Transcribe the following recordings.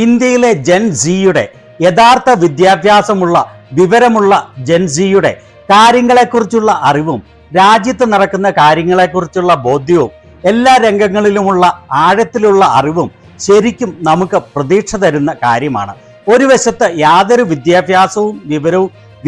ഇന്ത്യയിലെ ജെൻ സിയുടെ യഥാർത്ഥ വിദ്യാഭ്യാസമുള്ള വിവരമുള്ള ജെൻ സിയുടെ കാര്യങ്ങളെക്കുറിച്ചുള്ള അറിവും രാജ്യത്ത് നടക്കുന്ന കാര്യങ്ങളെക്കുറിച്ചുള്ള ബോധ്യവും എല്ലാ രംഗങ്ങളിലുമുള്ള ആഴത്തിലുള്ള അറിവും ശരിക്കും നമുക്ക് പ്രതീക്ഷ തരുന്ന കാര്യമാണ്. ഒരു വശത്ത് യാതൊരു വിദ്യാഭ്യാസവും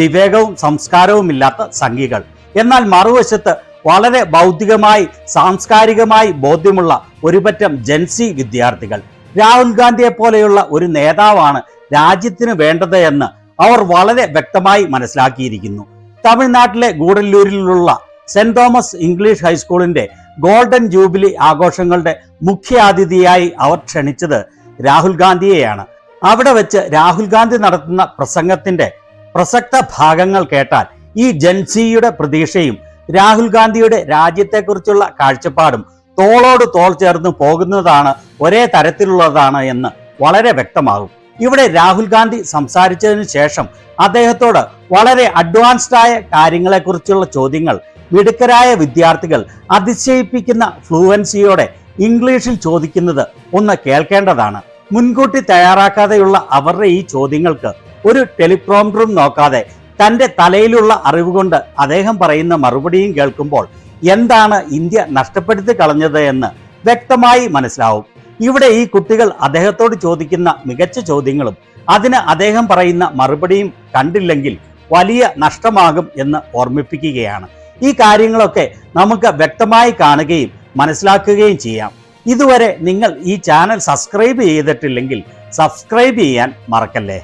വിവേകവും സംസ്കാരവും ഇല്ലാത്ത സംഘികൾ, എന്നാൽ മറുവശത്ത് വളരെ ബൗദ്ധികമായി സാംസ്കാരികമായി ബോധ്യമുള്ള ഒരുപറ്റം ജെൻസി വിദ്യാർത്ഥികൾ. രാഹുൽ ഗാന്ധിയെ പോലെയുള്ള ഒരു നേതാവാണ് രാജ്യത്തിന് വേണ്ടത് എന്ന് അവർ വളരെ വ്യക്തമായി മനസ്സിലാക്കിയിരിക്കുന്നു. തമിഴ്നാട്ടിലെ ഗൂഡല്ലൂരിലുള്ള സെന്റ് തോമസ് ഇംഗ്ലീഷ് ഹൈസ്കൂളിന്റെ ഗോൾഡൻ ജൂബിലി ആഘോഷങ്ങളുടെ മുഖ്യാതിഥിയായി അവർ ക്ഷണിച്ചത് രാഹുൽ ഗാന്ധിയെയാണ്. അവിടെ വെച്ച് രാഹുൽ ഗാന്ധി നടത്തുന്ന പ്രസംഗത്തിന്റെ പ്രസക്ത ഭാഗങ്ങൾ കേട്ടാൽ ഈ ജെൻസിയുടെ പ്രതീക്ഷയും രാഹുൽ ഗാന്ധിയുടെ രാജ്യത്തെക്കുറിച്ചുള്ള കാഴ്ചപ്പാടും തോളോട് തോൾ ചേർന്ന് പോകുന്നതാണ്, ഒരേ തരത്തിലുള്ളതാണ് എന്ന് വളരെ വ്യക്തമാകും. ഇവിടെ രാഹുൽ ഗാന്ധി സംസാരിച്ചതിന് ശേഷം അദ്ദേഹത്തോട് വളരെ അഡ്വാൻസ്ഡ് ആയ കാര്യങ്ങളെക്കുറിച്ചുള്ള ചോദ്യങ്ങൾ മിടുക്കരായ വിദ്യാർത്ഥികൾ അതിശയിപ്പിക്കുന്ന ഫ്ലുവൻസിയോടെ ഇംഗ്ലീഷിൽ ചോദിക്കുന്നത് ഒന്ന് കേൾക്കേണ്ടതാണ്. മുൻകൂട്ടി തയ്യാറാക്കാതെയുള്ള അവരുടെ ഈ ചോദ്യങ്ങൾക്ക് ഒരു ടെലിപ്രോംപ്റ്ററും നോക്കാതെ തൻ്റെ തലയിലുള്ള അറിവുകൊണ്ട് അദ്ദേഹം പറയുന്ന മറുപടിയും കേൾക്കുമ്പോൾ എന്താണ് ഇന്ത്യ നഷ്ടപ്പെടുത്തി കളഞ്ഞത് എന്ന് വ്യക്തമായി മനസ്സിലാവും. ഇവിടെ ഈ കുട്ടികൾ അദ്ദേഹത്തോട് ചോദിക്കുന്ന മികച്ച ചോദ്യങ്ങളും അതിന് അദ്ദേഹം പറയുന്ന മറുപടിയും കണ്ടില്ലെങ്കിൽ വലിയ നഷ്ടമാകും എന്ന് ഓർമ്മിപ്പിക്കുകയാണ്. ഈ കാര്യങ്ങളൊക്കെ നമുക്ക് വ്യക്തമായി കാണുകയും മനസ്സിലാക്കുകയും ചെയ്യാം. ഇതുവരെ നിങ്ങൾ ഈ ചാനൽ സബ്സ്ക്രൈബ് ചെയ്തിട്ടില്ലെങ്കിൽ സബ്സ്ക്രൈബ് ചെയ്യാൻ മറക്കല്ലേ.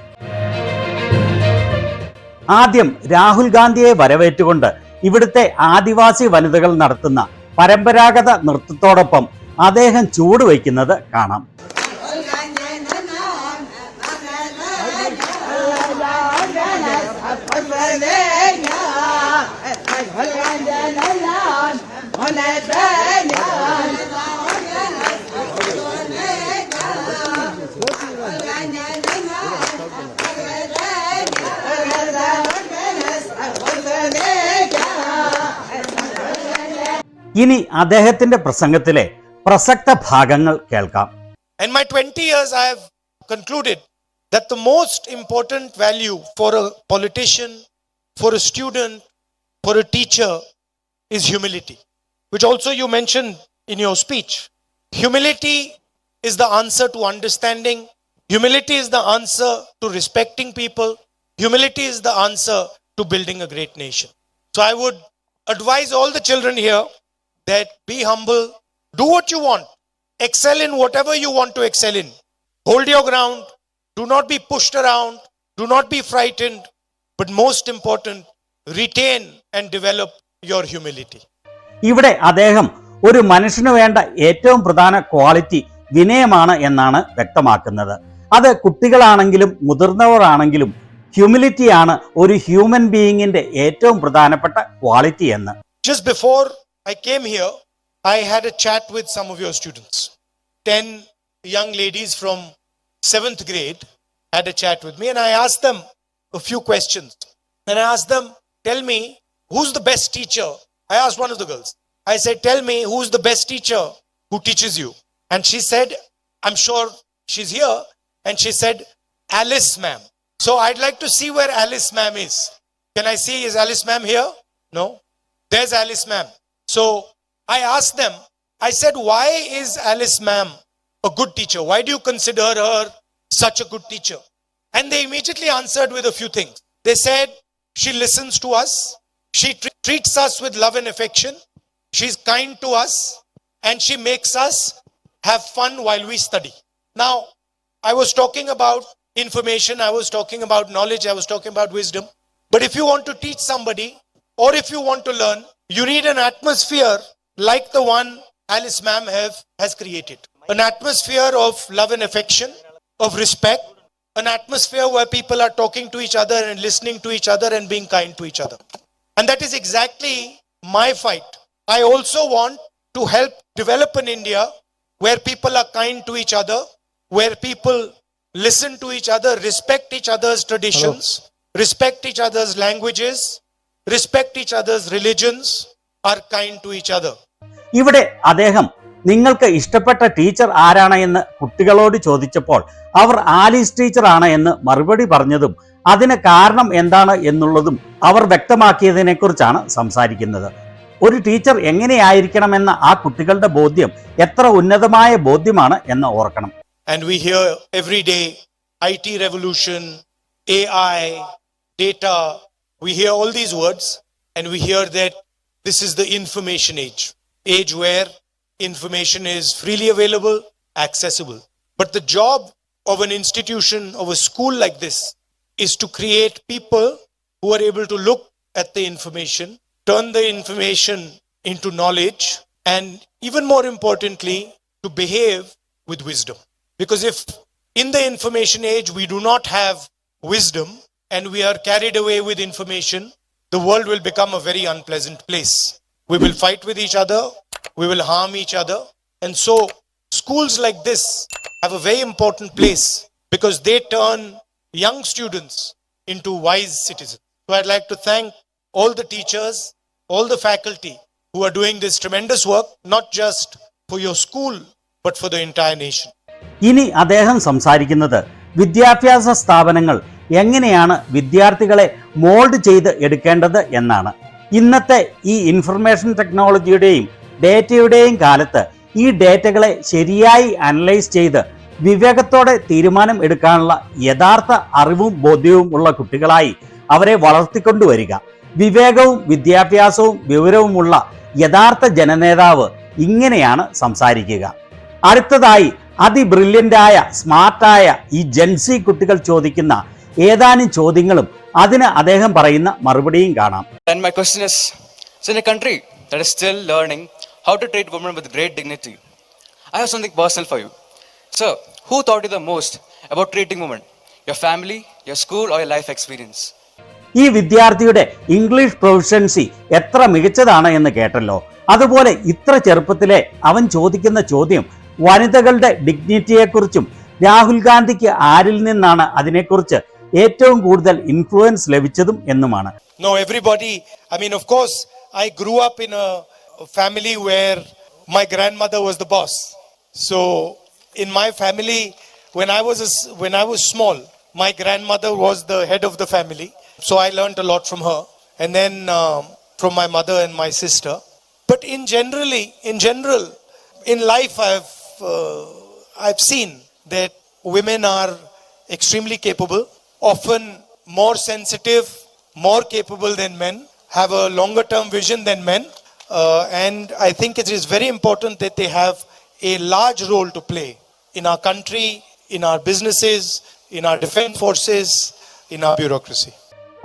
ആദ്യം രാഹുൽ ഗാന്ധിയെ വരവേറ്റുകൊണ്ട് ഇവിടുത്തെ ആദിവാസി വനിതകൾ നടത്തുന്ന പരമ്പരാഗത നൃത്തത്തോടൊപ്പം അദ്ദേഹം ചൂടുവയ്ക്കുന്നത് കാണാം. ഇനി അദ്ദേഹത്തിന്റെ പ്രസംഗത്തിലെ പ്രസക്ത ഭാഗങ്ങൾ കേൾക്കാം. In my 20 years I have concluded that the most important value for a politician, for a student, for a teacher is humility, which also you mentioned in your speech. Humility is the answer to understanding. Humility is the answer to respecting people. Humility is the answer to building a great nation. So I would advise all the children here that be humble, do what you want, excel in whatever you want to excel in, hold your ground, do not be pushed around, do not be frightened, but most important, retain and develop your humility. ഇവിടെ അദ്ദേഹം ഒരു മനുഷ്യന് വേണ്ട ഏറ്റവും പ്രധാന quality വിനയമാണ് എന്നാണ് വ്യക്തമാക്കുന്നത്. അത് കുട്ടികളാണെങ്കിലും മുതിർന്നവരാണെങ്കിലും ഹ്യൂമിലിറ്റിയാണ് ഒരു ഹ്യൂമൻ ബീയിങ്ങിന്റെ ഏറ്റവും പ്രധാനപ്പെട്ട ക്വാളിറ്റി എന്ന്. Just before I came here, I had a chat with some of your students. 10 young ladies from 7th grade had a chat with me, and I asked them a few questions. And I asked them, tell me, who's the best teacher? I asked one of the girls. I said, tell me, who's the best teacher who teaches you? And she said, I'm sure she's here. And she said, Alice ma'am. So I'd like to see where Alice ma'am is. Can I see, is Alice ma'am here? No? There's Alice ma'am. So I asked them, I said, why is Alice ma'am a good teacher? Why do you consider her such a good teacher? And they immediately answered with a few things. They said, she listens to us. She treats us with love and affection. She's kind to us. And she makes us have fun while we study. Now, I was talking about information. I was talking about knowledge. I was talking about wisdom. But if you want to teach somebody, or if you want to learn, you need an atmosphere like the one Alice ma'am has created. An atmosphere of love and affection, of respect, an atmosphere where people are talking to each other and listening to each other and being kind to each other. And that is exactly my fight. I also want to help develop an India where people are kind to each other, where people listen to each other, respect each other's traditions, respect each other's languages, respect each other's religions, are kind to each other. ഇവിടെ അദ്ദേഹം നിങ്ങൾക്ക് ഇഷ്ടപ്പെട്ട teacher ആരാണ് എന്ന് കുട്ടികളോട് ചോദിച്ചപ്പോൾ അവർ Alice ടീച്ചറാണ് എന്ന് മറുപടി പറഞ്ഞതും അതിന് കാരണം എന്താണ് എന്നുള്ളതും അവർ വ്യക്തമാക്കിയതിനെ കുറിച്ചാണ് സംസാരിക്കുന്നത്. ഒരു ടീച്ചർ എങ്ങനെയായിരിക്കണമെന്ന ആ കുട്ടികളുടെ ബോധ്യം എത്ര ഉന്നതമായ ബോധ്യമാണ് എന്ന് ഓർക്കണം. And we hear every day IT revolution, AI, data. We hear all these words and we hear that this is the information age where information is freely available, accessible. But the job of an institution, of a school like this, is to create people who are able to look at the information, turn the information into knowledge, and even more importantly, to behave with wisdom. Because if in the information age we do not have wisdom and we are carried away with information, the world will become a very unpleasant place. We will fight with each other, we will harm each other. And so schools like this have a very important place because they turn young students into wise citizens. So I'd like to thank all the teachers, all the faculty who are doing this tremendous work, not just for your school, but for the entire nation. ഇനി അദ്ദേഹം സംസാരിക്കുന്നത് വിദ്യാഭ്യാസ സ്ഥാപനങ്ങൾ എങ്ങനെയാണ് വിദ്യാർത്ഥികളെ mould ചെയ്ത് എടുക്കേണ്ടത് എന്നാണ്. ഇന്നത്തെ ഈ ഇൻഫർമേഷൻ ടെക്നോളജിയുടെയും ഡേറ്റയുടെയും കാലത്ത് ഈ ഡേറ്റകളെ ശരിയായി അനലൈസ് ചെയ്ത് വിവേകത്തോടെ തീരുമാനം എടുക്കാനുള്ള യഥാർത്ഥ അറിവും ബോധ്യവും ഉള്ള കുട്ടികളായി അവരെ വളർത്തിക്കൊണ്ടുവരിക. വിവേകവും വിദ്യാഭ്യാസവും വിവരവുമുള്ള യഥാർത്ഥ ജനനേതാവ് ഇങ്ങനെയാണ് സംസാരിക്കുക. അടുത്തതായി അതിബ്രില്യൻ്റായ സ്മാർട്ടായ ഈ ജെൻസി കുട്ടികൾ ചോദിക്കുന്ന ഏതാനും ചോദ്യങ്ങളും അതിന് അദ്ദേഹം പറയുന്ന മറുപടിയും കാണാം. And my question is, so in a country that is still learning how to treat women with great dignity, I have something personal for you. So, who taught you the most about treating women? Your family, your school, or your life experience? ഈ വിദ്യാർത്ഥിയുടെ English proficiency എത്ര മികച്ചതാണ് എന്ന് കേട്ടല്ലോ. അതുപോലെ ഇത്ര ചെറുപ്പത്തിലെ അവൻ ചോദിക്കുന്ന ചോദ്യം വനിതകളുടെ ഡിഗ്നിറ്റിയെക്കുറിച്ചും രാഹുൽ ഗാന്ധിക്ക് ആരിൽ നിന്നാണ് അതിനെക്കുറിച്ച് ഏറ്റവും കൂടുതൽ ഇൻഫ്ലുവൻസ് ലഭിച്ചതും എന്നുമാണ്. No, everybody, I mean, of course, I grew up in a family where my grandmother was the boss. So, in my family, when I was small, my grandmother was the head of the family. So, I learned a lot from her, and then from my mother and my sister. But in general, in life, I've seen that women are extremely capable, often more sensitive, more capable than men, have a longer term vision than men, and I think it is very important that they have a large role to play in our country, in our businesses, in our defense forces, in our bureaucracy.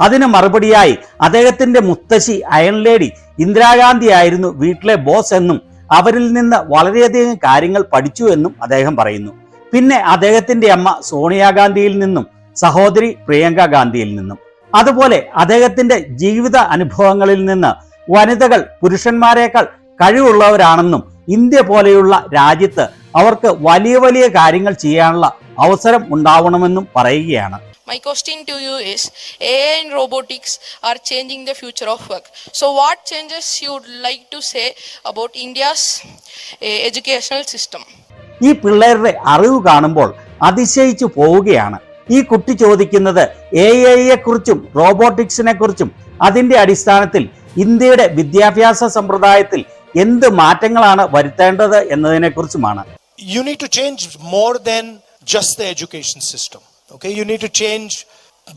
അതിന് മറുപടിയായി അദ്ദേഹത്തിന്റെ മുത്തശ്ശി iron lady Indira Gandhi ആയിരുന്നു വീട്ടിലെ boss എന്നും അവരിൽ നിന്ന് വളരെയധികം കാര്യങ്ങൾ പഠിച്ചു എന്നും അദ്ദേഹം പറയുന്നു. പിന്നെ അദ്ദേഹത്തിന്റെ അമ്മ സോണിയാഗാന്ധിയിൽ നിന്നും സഹോദരി പ്രിയങ്ക ഗാന്ധിയിൽ നിന്നും. അതുപോലെ അദ്ദേഹത്തിന്റെ ജീവിത അനുഭവങ്ങളിൽ നിന്ന് വനിതകൾ പുരുഷന്മാരെക്കാൾ കഴിവുള്ളവരാണെന്നും ഇന്ത്യ പോലെയുള്ള രാജ്യത്ത് അവർക്ക് വലിയ വലിയ കാര്യങ്ങൾ ചെയ്യാനുള്ള അവസരം ഉണ്ടാവണമെന്നും പറയുകയാണ്. My question to you is, AI and robotics are changing the future of work. So what changes you would like to say about India's educational system? ഈ പിള്ളേരുടെ അറിവ് കാണുമ്പോൾ അതിശയിച്ചു പോവുകയാണ്. ഈ കുട്ടി ചോദിക്കുന്നത് AI കുറിച്ചും റോബോട്ടിക്സിനെ കുറിച്ചും അതിന്റെ അടിസ്ഥാനത്തിൽ ഇന്ത്യയുടെ വിദ്യാഭ്യാസ സമ്പ്രദായത്തിൽ എന്ത് മാറ്റങ്ങളാണ് വരുത്തേണ്ടത് എന്നതിനെ കുറിച്ചുമാണ്. You need to change more than just the education system. Okay, you need to change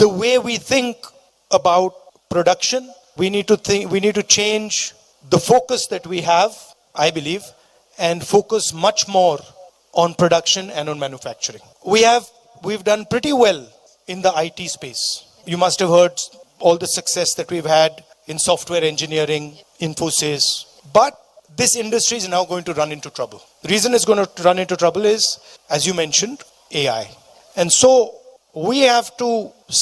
the way we think about production. We need to change the focus that we have, I believe, and focus much more on production and on manufacturing. We've done pretty well in the IT space. You must have heard all the success that we've had in software engineering, Infosys. But this industry is now going to run into trouble. The reason it's going to run into trouble is, as you mentioned, AI. And so we have to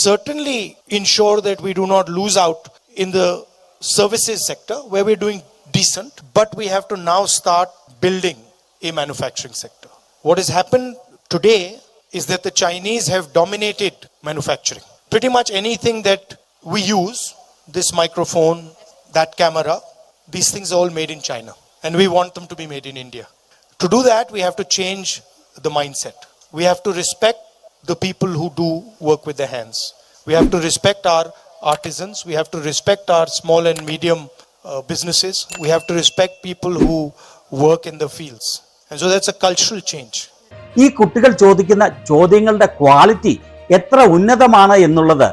certainly ensure that we do not lose out in the services sector where we're doing decent, but we have to now start building a manufacturing sector. What has happened today is that the Chinese have dominated manufacturing. Pretty much anything that we use, this microphone, that camera, these things are all made in China, and we want them to be made in India. To do that, we have to change the mindset. We have to respect the people who do work with their hands. We have to respect our artisans. We have to respect our small and medium businesses. We have to respect people who work in the fields. And so that's a cultural change. ഈ കുട്ടികൾ ചോദിക്കുന്ന ചോദ്യങ്ങളുടെ quality എത്ര ഉന്നതമാണ് എന്നുള്ളത്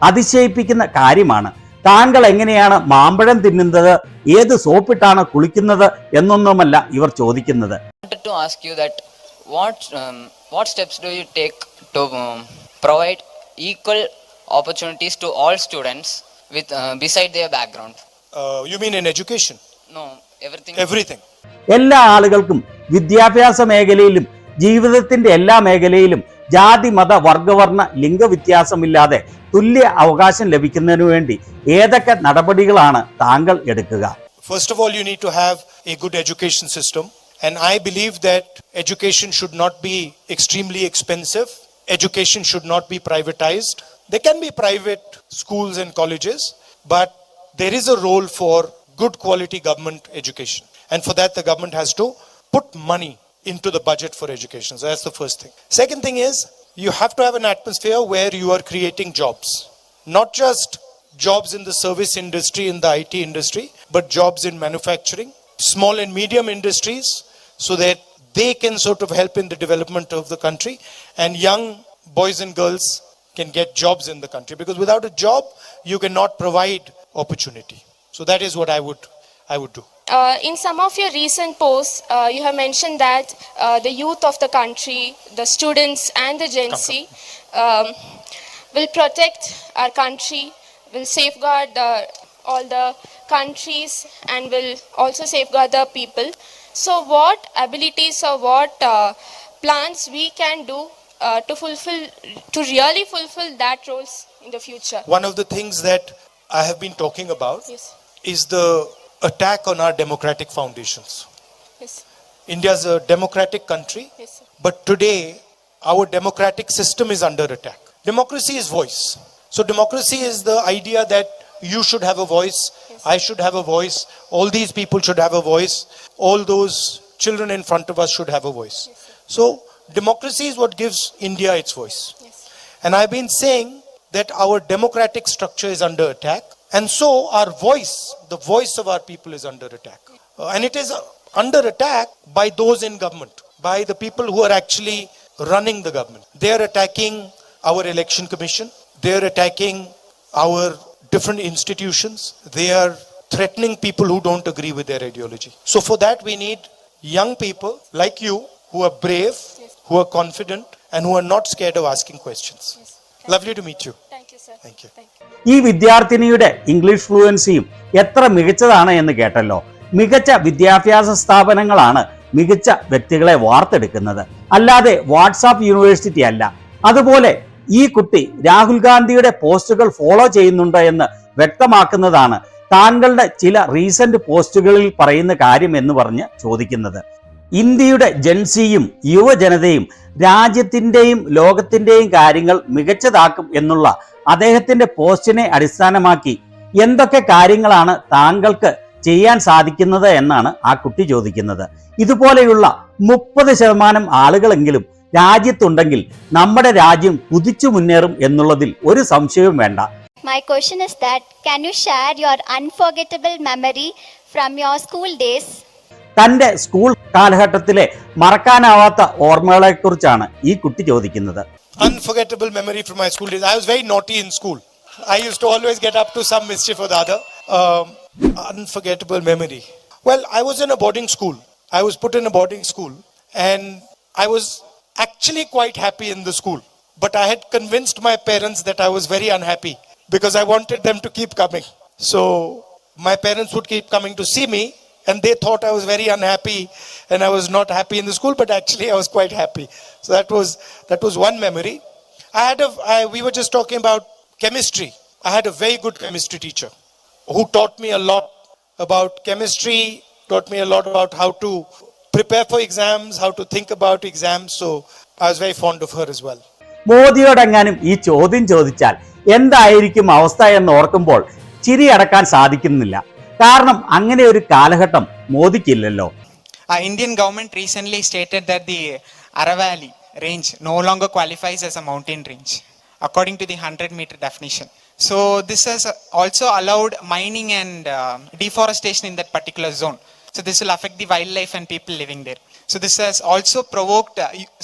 അതിശയിപ്പിക്കുന്ന കാര്യമാണ്. താങ്കൾ എങ്ങനെയാണ് മാമ്പഴം തിന്നുന്നത്, ഏത് സോപ്പിട്ടാണ് കുളിക്കുന്നത് എന്നൊന്നുമല്ല ഇവർ ചോദിക്കുന്നത്. I wanted to ask you that what steps do you take to provide equal opportunities to all students with beside their background? You mean in education? No, everything. Everything. എല്ലാ ആളുകൾക്കും വിദ്യാഭ്യാസ മേഖലയിലും ജീവിതത്തിന്റെ എല്ലാ മേഖലയിലും ജാതി മത വർഗവർണ്ണ ലിംഗവ്യത്യാസമില്ലാതെ തുല്യ അവകാശം ലഭിക്കുന്നതിനു വേണ്ടി ഏതൊക്കെ നടപടികളാണ് താങ്കൾ എടുക്കുക? First of all, you need to have a good education system. And I believe that education should not be extremely expensive. Education should not be privatized. There can be private schools and colleges, but there is a role for good quality government education. And for that, the government has to put money into the budget for education. So that's the first thing. Second thing is, you have to have an atmosphere where you are creating jobs. Not just jobs in the service industry, in the IT industry, but jobs in manufacturing, small and medium industries, so that they can sort of help in the development of the country, and young boys and girls can get jobs in the country, because without a job you cannot provide opportunity. So that is what I would do. In some of your recent posts, you have mentioned that the youth of the country, the students and the Gen Z will protect our country, will safeguard all the countries, and will also safeguard the people. So what abilities or what plans we can do to really fulfill that roles in the future? One of the things that I have been talking about Yes. is the attack on our democratic foundations. Yes. India is a democratic country, Yes, sir. but today our democratic system is under attack. Democracy is voice. So democracy is the idea that you should have a voice, I should have a voice, all these people should have a voice, all those children in front of us should have a voice. So democracy is what gives India its voice. Yes. And I've been saying that our democratic structure is under attack, and so our voice, the voice of our people, is under attack. And it is under attack by those in government, by the people who are actually running the government. They are attacking our election commission, they are attacking our different institutions, they are threatening people who don't agree with their ideology. So for that we need young people like you who are brave, who are confident, and who are not scared of asking questions. Lovely to meet you. Thank you, sir. Thank you. ഈ വിദ്യാർത്ഥിനിയുടെ English ഫ്ലുവൻസിയും എത്ര മികച്ചതാണ് എന്ന് കേട്ടല്ലോ. മികച്ച വിദ്യാഭ്യാസ സ്ഥാപനങ്ങളാണ് മികച്ച വ്യക്തികളെ വാർത്തെടുക്കുന്നത്, അല്ലാതെ വാട്സാപ്പ് യൂണിവേഴ്സിറ്റി അല്ല. അതുപോലെ ഈ കുട്ടി രാഹുൽ ഗാന്ധിയുടെ പോസ്റ്റുകൾ ഫോളോ ചെയ്യുന്നുണ്ട് എന്ന് വ്യക്തമാക്കുന്നതാണ് താങ്കളുടെ ചില റീസെന്റ് പോസ്റ്റുകളിൽ പറയുന്ന കാര്യം എന്ന് പറഞ്ഞ് ചോദിക്കുന്നത്. ഇന്ത്യയുടെ ജൻസിയും യുവജനതയും രാജ്യത്തിൻ്റെയും ലോകത്തിൻ്റെയും കാര്യങ്ങൾ മികച്ചതാക്കും എന്നുള്ള അദ്ദേഹത്തിന്റെ പോസ്റ്റിനെ അടിസ്ഥാനമാക്കി എന്തൊക്കെ കാര്യങ്ങളാണ് താങ്കൾക്ക് ചെയ്യാൻ സാധിക്കുന്നത് എന്നാണ് ആ കുട്ടി ചോദിക്കുന്നത്. ഇതുപോലെയുള്ള 30% ആളുകളെങ്കിലും രാജ്യത്തുണ്ടെങ്കിൽ നമ്മുടെ രാജ്യം കുതിച്ചു മുന്നേറും എന്നുള്ളതിൽ ഒരു സംശയവും വേണ്ട. My question is that can you share your unforgettable memory from your school days? തന്റെ സ്കൂൾ കാലഘട്ടത്തിലെ മറക്കാനാവാത്ത ഓർമ്മകളെ കുറിച്ചാണ് ഈ കുട്ടി ചോദിക്കുന്നത്. Unforgettable memory from my school days. I was very naughty in school. I used to always get up to some mischief or the other. Unforgettable memory. Well, I was in a boarding school. I was put in a boarding school, and I was actually quite happy in the school. But I had convinced my parents that I was very unhappy because I wanted them to keep coming. So my parents would keep coming to see me, and they thought I was very unhappy and I was not happy in the school, but actually I was quite happy. So that was one memory. We were just talking about chemistry. I had a very good chemistry teacher who taught me a lot about chemistry, taught me a lot about how to prepare for exams, how to think about exams. So I was very fond of her as well. മോദിയോടെങ്ങാനും ഈ ചോദ്യം ചോദിച്ചാൽ എന്തായിരിക്കും അവസ്ഥ എന്ന് ഓർക്കുമ്പോൾ ചിരി അടക്കാൻ സാധിക്കുന്നില്ല. കാരണം അങ്ങനെ ഒരു കാലഘട്ടം മോദിക്കില്ലല്ലോ. Indian government recently stated that the Aravalli, range no longer qualifies as a mountain range according to the 100-meter definition. So this has also allowed mining and deforestation in that particular zone. So this will affect the wildlife and people living there. So this has also provoked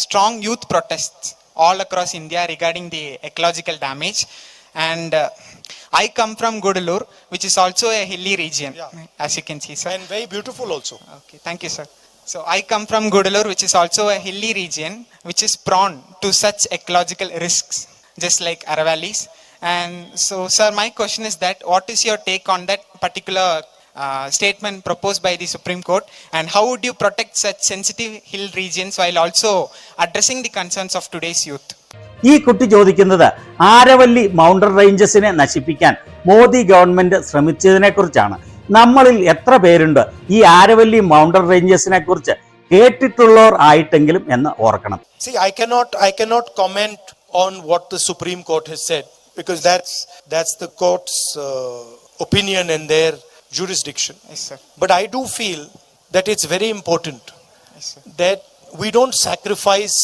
strong youth protests all across India regarding the ecological damage. And I come from Gudalur, which is also a hilly region, as you can see, sir. And very beautiful also. Okay, thank you, sir. So I come from Gudalur, which is also a hilly region, which is prone to such ecological risks, just like Aravallis. And so, sir, my question is that what is your take on that particular statement proposed by the Supreme Court, and how would you protect such sensitive hill regions while also addressing the concerns of today's youth? ഈ കുട്ടി ചോദിക്കുന്നത് Aravalli mountain റേഞ്ചസിനെ നശിപ്പിക്കാൻ Modi government ശ്രമിച്ചതിനെ കുറിച്ചാണ്. നമ്മളിൽ എത്ര പേരുണ്ട് ഈ Aravalli mountain റേഞ്ചസിനെ കുറിച്ച് കേട്ടിട്ടുള്ളവർ ആയിട്ടെങ്കിലും എന്ന് ഓർക്കണം. See, I cannot comment on what the Supreme Court has said, because that's the court's opinion and their jurisdiction. Yes, sir. But I do feel that it's very important Yes, sir. that we don't sacrifice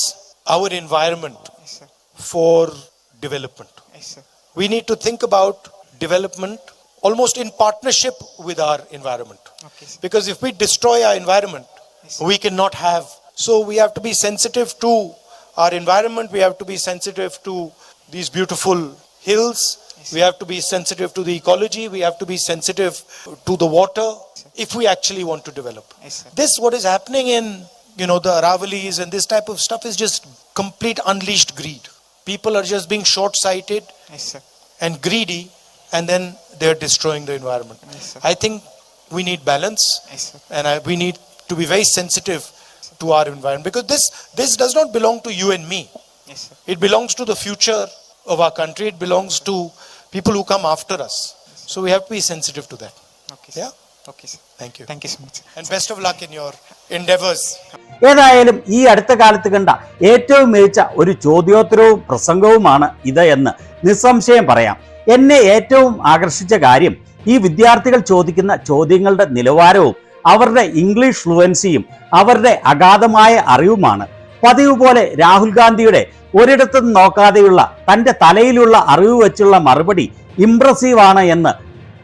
our environment Yes, sir. for development. Yes, sir. We need to think about development almost in partnership with our environment. Okay, sir. Because if we destroy our environment, Yes, we cannot have. So we have to be sensitive to our environment. We have to be sensitive to these beautiful hills. Yes, We have to be sensitive to the ecology. We have to be sensitive to the water if we actually want to develop. Yes, sir. This, what is happening in, the Aravallis and this type of stuff is just complete unleashed greed. People are just being short-sighted Yes, sir. and greedy, and then they're destroying the environment. Yes, sir. I think we need balance, Yes, sir. and we need to be very sensitive to our environment, because this does not belong to you and me. Yes, sir. It belongs to the future of our country. It belongs to people who come after us. So we have to be sensitive to that. Okay, sir. Yeah? Okay, sir. Thank you. Thank you so much. And best of luck in your endeavors. ഏതായാലും ഈ അടുത്ത കാലത്ത് കണ്ട ഏറ്റവും മികച്ച ഒരു ചോദ്യോത്തരവും പ്രസംഗവുമാണ് ഇത് എന്ന് നിസ്സംശയം പറയാം. എന്നെ ഏറ്റവും ആകർഷിച്ച കാര്യം ഈ വിദ്യാർത്ഥികൾ ചോദിക്കുന്ന ചോദ്യങ്ങളുടെ നിലവാരവും അവരുടെ ഇംഗ്ലീഷ് ഫ്ലുവൻസിയും അവരുടെ അഗാധമായ അറിവുമാണ്. പതിവ് പോലെ രാഹുൽ ഗാന്ധിയുടെ ഒരിടത്തും നോക്കാതെയുള്ള തൻ്റെ തലയിലുള്ള അറിവ് വെച്ചുള്ള മറുപടി ഇംപ്രസീവ് ആണ് എന്ന്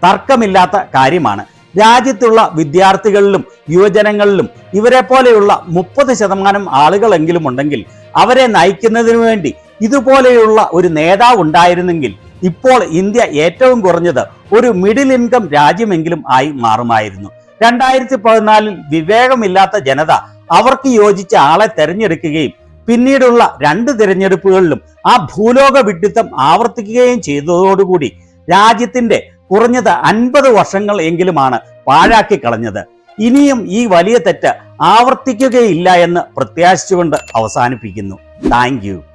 തർക്കമില്ലാത്ത കാര്യമാണ്. രാജ്യത്തുള്ള വിദ്യാർത്ഥികളിലും യുവജനങ്ങളിലും ഇവരെ പോലെയുള്ള 30% ആളുകളെങ്കിലും ഉണ്ടെങ്കിൽ അവരെ നയിക്കുന്നതിനു വേണ്ടി ഇതുപോലെയുള്ള ഒരു നേതാവ് ഉണ്ടായിരുന്നെങ്കിൽ ഇപ്പോൾ ഇന്ത്യ ഏറ്റവും കുറഞ്ഞത് ഒരു മിഡിൽ ഇൻകം രാജ്യമെങ്കിലും ആയി മാറുമായിരുന്നു. 2014 വിവേകമില്ലാത്ത ജനത അവർക്ക് യോജിച്ച ആളെ തെരഞ്ഞെടുക്കുകയും പിന്നീടുള്ള 2 തിരഞ്ഞെടുപ്പുകളിലും ആ ഭൂലോക വിഡ്ഢിത്തം ആവർത്തിക്കുകയും ചെയ്തതോടുകൂടി രാജ്യത്തിന്റെ കുറഞ്ഞത് 50 വർഷങ്ങൾ എങ്കിലുമാണ് പാഴാക്കി കളഞ്ഞത്. ഇനിയും ഈ വലിയ തെറ്റ് ആവർത്തിക്കുകയില്ല എന്ന് പ്രത്യാശിച്ചുകൊണ്ട് അവസാനിപ്പിക്കുന്നു. Thank you.